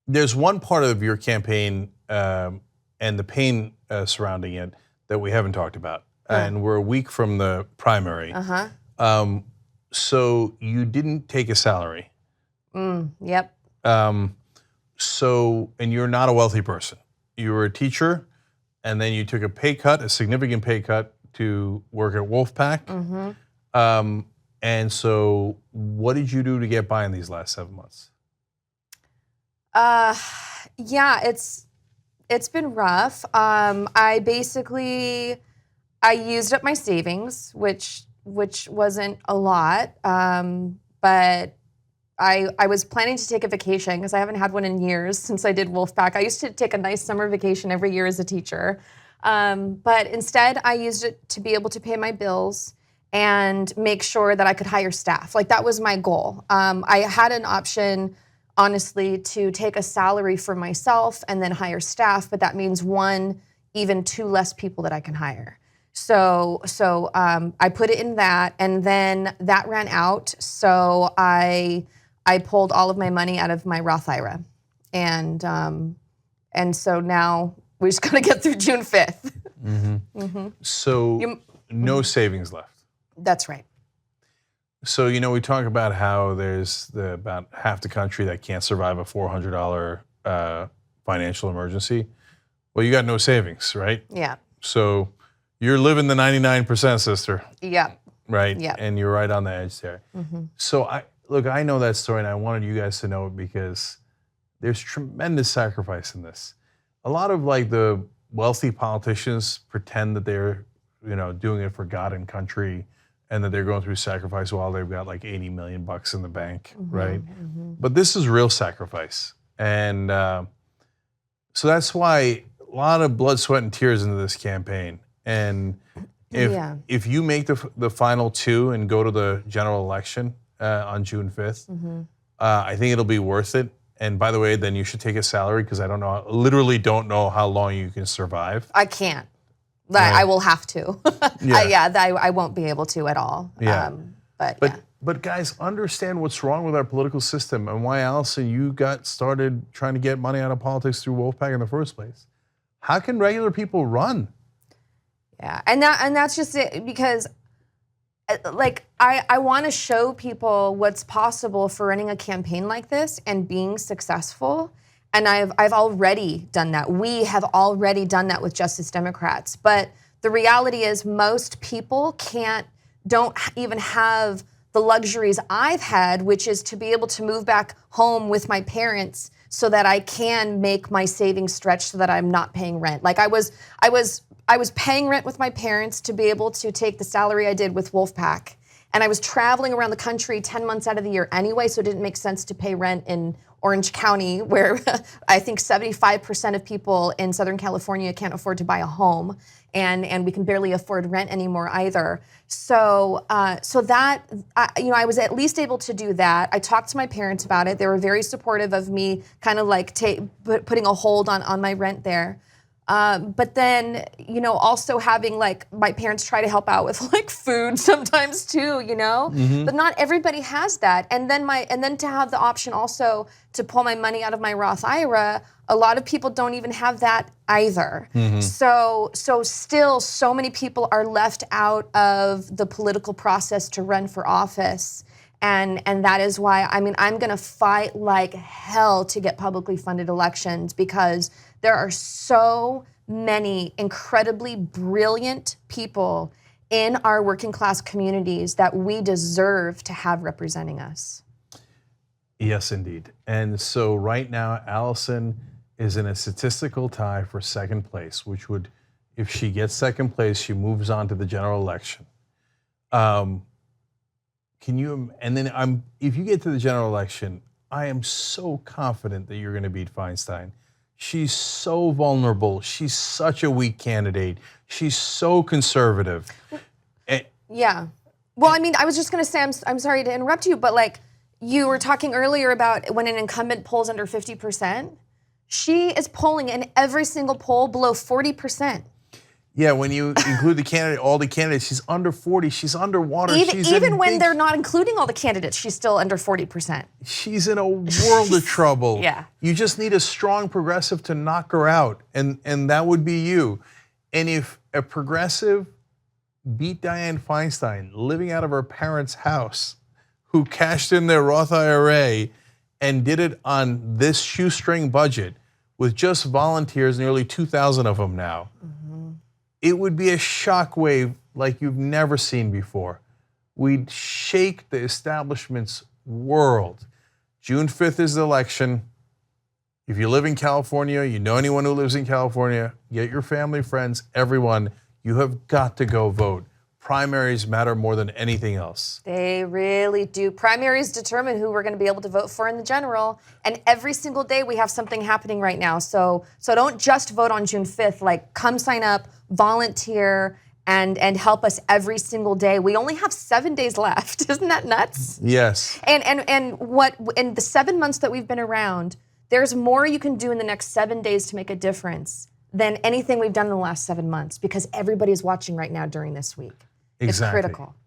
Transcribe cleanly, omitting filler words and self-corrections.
There's one part of your campaign and the pain surrounding it that we haven't talked about. And we're a week from the primary. So you didn't take a salary. Yep. And you're not a wealthy person. You were a teacher, and then you took a pay cut, a significant pay cut, to work at Wolfpack. And so what did you do to get by in these last 7 months? Yeah, it's been rough. I used up my savings, which wasn't a lot, but I was planning to take a vacation because I haven't had one in years since I did Wolfpack. I used to take a nice summer vacation every year as a teacher, but instead I used it to be able to pay my bills and make sure that I could hire staff. Like, that was my goal. I had an option, honestly, to take a salary for myself and then hire staff, but that means even two less people that I can hire. So I put it in that, and then that ran out. So I pulled all of my money out of my Roth IRA, and so now we just gotta get through June 5th. So no savings left. That's right. So, we talk about how there's about half the country that can't survive a $400 financial emergency. Well, you got no savings, right? Yeah. So you're living the 99%, sister. Yeah. Right? Yeah. And you're right on the edge there. So I know that story, and I wanted you guys to know it because there's tremendous sacrifice in this. A lot of the wealthy politicians pretend that they're, doing it for God and country, and that they're going through sacrifice while they've got like $80 million in the bank, right? But this is real sacrifice. And so that's why a lot of blood, sweat, and tears into this campaign. And if you make the final two and go to the general election on June 5th, I think it'll be worth it. And by the way, then you should take a salary, because I literally don't know how long you can survive. I can't. I will have to. I won't be able to at all. Yeah. But guys, understand what's wrong with our political system and why, Allison, you got started trying to get money out of politics through Wolfpack in the first place. How can regular people run? Yeah, and that's just it, because I want to show people what's possible for running a campaign like this and being successful. And I've already done that. We have already done that with Justice Democrats. But the reality is most people don't even have the luxuries I've had, which is to be able to move back home with my parents so that I can make my savings stretch so that I'm not paying rent. Like I was paying rent with my parents to be able to take the salary I did with Wolfpack. And I was traveling around the country 10 months out of the year anyway, so it didn't make sense to pay rent in Orange County, where I think 75% of people in Southern California can't afford to buy a home, and we can barely afford rent anymore either. So that I was at least able to do that. I talked to my parents about it. They were very supportive of me, kind of like putting a hold on my rent there. But then, also having my parents try to help out with food sometimes too, but not everybody has that. And then to have the option also to pull my money out of my Roth IRA, a lot of people don't even have that either. So still so many people are left out of the political process to run for office. And that is why, I'm going to fight like hell to get publicly funded elections, because there are so many incredibly brilliant people in our working class communities that we deserve to have representing us. Yes, indeed. And so right now, Allison is in a statistical tie for second place, which would, if she gets second place, she moves on to the general election. If you get to the general election, I am so confident that you're going to beat Feinstein. She's so vulnerable. She's such a weak candidate. She's so conservative. Yeah. Well, I was just going to say, I'm sorry to interrupt you, but you were talking earlier about when an incumbent polls under 50%. She is polling in every single poll below 40%. Yeah, when you include the candidate, all the candidates, she's under 40. She's underwater. Even when they're not including all the candidates, she's still under 40%. She's in a world of trouble. Yeah. You just need a strong progressive to knock her out, and that would be you. And if a progressive beat Dianne Feinstein living out of her parents' house, who cashed in their Roth IRA and did it on this shoestring budget with just volunteers, nearly 2,000 of them now, it would be a shockwave like you've never seen before. We'd shake the establishment's world. June 5th is the election. If you live in California, you know anyone who lives in California, get your family, friends, everyone, you have got to go vote. Primaries matter more than anything else. They really do. Primaries determine who we're going to be able to vote for in the general. And every single day we have something happening right now. So don't just vote on June 5th. Like, come sign up, volunteer, and help us every single day. We only have 7 days left. Isn't that nuts? Yes. And what in the 7 months that we've been around, there's more you can do in the next 7 days to make a difference than anything we've done in the last 7 months, because everybody's watching right now during this week. Exactly. It's critical.